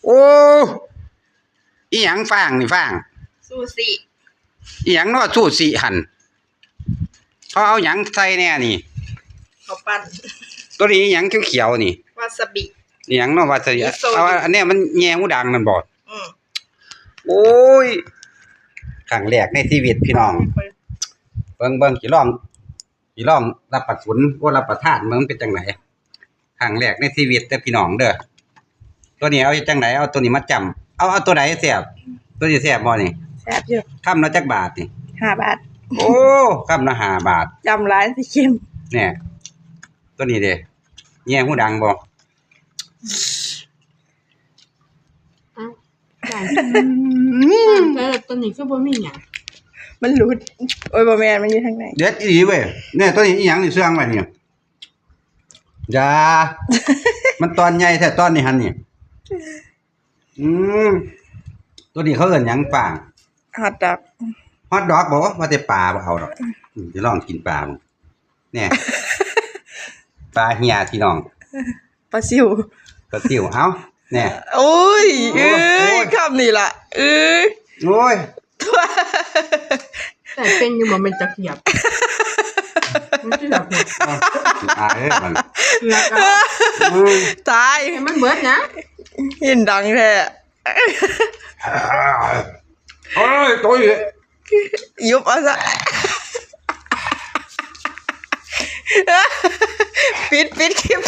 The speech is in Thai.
โอ้อีหยังฟางนี่ฟางซูซิ อีหยังเนาะสู้สิหั่นเขาเอาหยังใส่แน่นี่ข้าวปั้นตัวนี้อีหยังเขียวๆนี่วาซาบิอีหยังเนาะวาซาบิเอาอันเนี้ยมันแยงหูดังนั่นบ่โอ้ยครั้งแรกในชีวิตพี่น้องเบิ่งสิลองรับประทุนบ่รับประทานมันเป็นจังไดครั้งแรกในชีวิตเด้อพี่น้องเด้อตัวนี้เอาจังไดเอาตัวนี้มาจำเอาตัวใดแซ่บตัวนี้แซ่บบ่นี่แซ่บอยู่คำละจักบาทนี่5 บาทโอ้คำละ5 บาทจำร้านสิเข้มเนี่ยตัวนี้เด้แย่หูดังบ่แต่ตัวนี้ก็บ่มีหยังมันหลุดโอ้ยบ่แม่นมันอยู่ทางไหนเด็ดอีหลีเว้ยเนี่ยตัวนี้อีหยังนี่เสื่องไว้นี่อย่า มันตอนใหญ่แท้ตอนนี้หั่นนี่ตัวนี้เขาเอิ้นหยังฟางฮอทดอกฮอทดอกบ่ว่าแต่ปลาบ่เอาดอกสิลองกินปลาบ่เนี่ยปลาเหี่ยพี่น้องปลาซิวเอ้าเนี่ยโอ้ยคำนี่ล่ะโอ้ยแต่เป็นอยู่บ่แม่นตะเกียบมันสิแบบมันตายให้มันเบิดนะหินดังแท้โอ้ยตัวอีกยุบเอาซะปิดคลิป